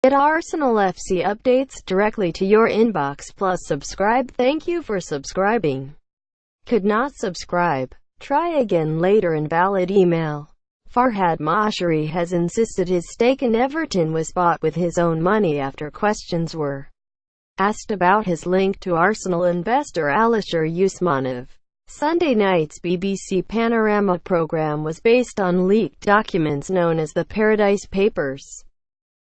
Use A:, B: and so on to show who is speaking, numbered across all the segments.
A: Get Arsenal FC updates directly to your inbox, plus subscribe. Thank you for subscribing. Could not subscribe? Try again later. Invalid email. Farhad Moshiri has insisted his stake in Everton was bought with his own money after questions were asked about his link to Arsenal investor Alisher Usmanov. Sunday night's BBC Panorama programme was based on leaked documents known as the Paradise Papers,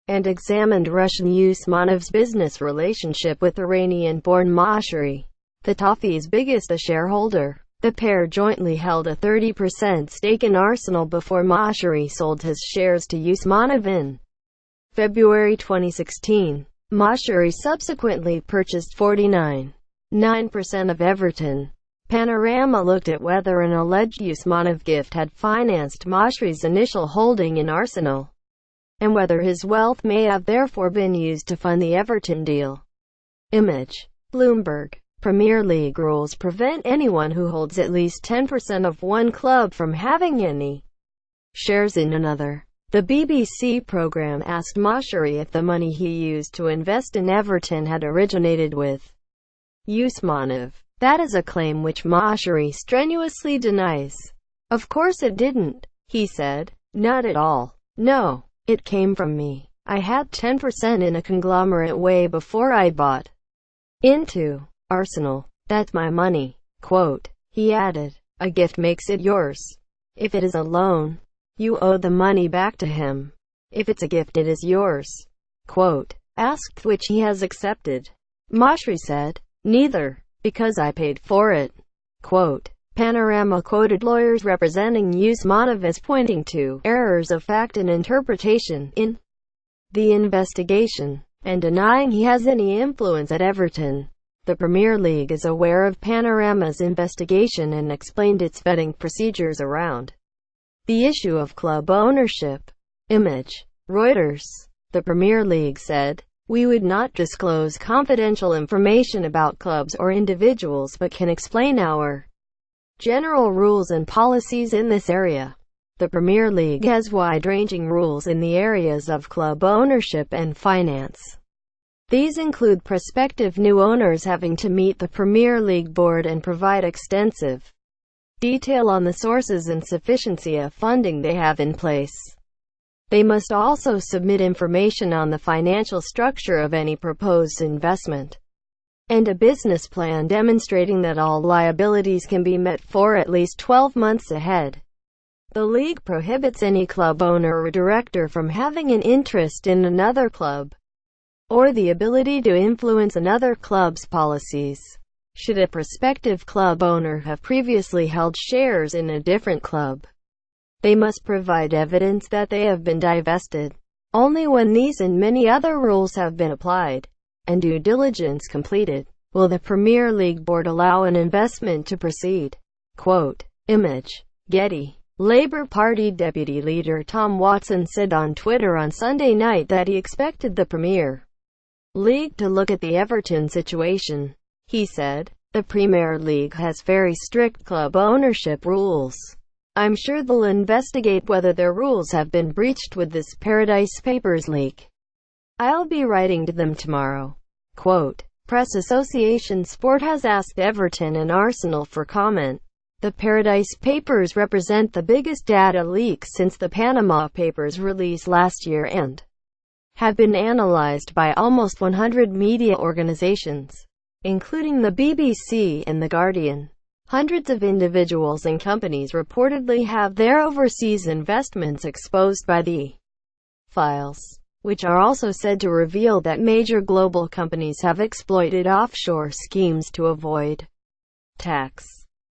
A: and examined Russian Usmanov's business relationship with Iranian-born Moshiri, the Toffee's biggest shareholder. The pair jointly held a 30% stake in Arsenal before Moshiri sold his shares to Usmanov in February 2016. Moshiri subsequently purchased 49.9% of Everton. Panorama looked at whether an alleged Usmanov gift had financed Moshiri's initial holding in Arsenal, and whether his wealth may have therefore been used to fund the Everton deal. Image. Bloomberg. Premier League rules prevent anyone who holds at least 10% of one club from having any shares in another. The BBC programme asked Moshiri if the money he used to invest in Everton had originated with Usmanov. That is a claim which Moshiri strenuously denies. "Of course it didn't," he said. "Not at all. No. It came from me. I had 10% in a conglomerate way before I bought into Arsenal. That's my money." Quote. He added, "A gift makes it yours. If it is a loan, you owe the money back to him. If it's a gift, it is yours." Quote. Asked which he has accepted, Moshiri said, "Neither, because I paid for it." Quote. Panorama quoted lawyers representing Usmanov as pointing to errors of fact and interpretation in the investigation, and denying he has any influence at Everton. The Premier League is aware of Panorama's investigation and explained its vetting procedures around the issue of club ownership. Image. Reuters. The Premier League said, "We would not disclose confidential information about clubs or individuals but can explain our general rules and policies in this area." The Premier League has wide-ranging rules in the areas of club ownership and finance. These include prospective new owners having to meet the Premier League board and provide extensive detail on the sources and sufficiency of funding they have in place. They must also submit information on the financial structure of any proposed investment, and a business plan demonstrating that all liabilities can be met for at least 12 months ahead. The league prohibits any club owner or director from having an interest in another club, or the ability to influence another club's policies. Should a prospective club owner have previously held shares in a different club, they must provide evidence that they have been divested. Only when these and many other rules have been applied, and due diligence completed, will the Premier League board allow an investment to proceed. Quote. Image. Getty. Labour Party Deputy Leader Tom Watson said on Twitter on Sunday night that he expected the Premier League to look at the Everton situation. He said, "The Premier League has very strict club ownership rules. I'm sure they'll investigate whether their rules have been breached with this Paradise Papers leak. I'll be writing to them tomorrow." Quote. Press Association Sport has asked Everton and Arsenal for comment. The Paradise Papers represent the biggest data leak since the Panama Papers release last year and have been analyzed by almost 100 media organizations, including the BBC and The Guardian. Hundreds of individuals and companies reportedly have their overseas investments exposed by the files, which are also said to reveal that major global companies have exploited offshore schemes to avoid tax.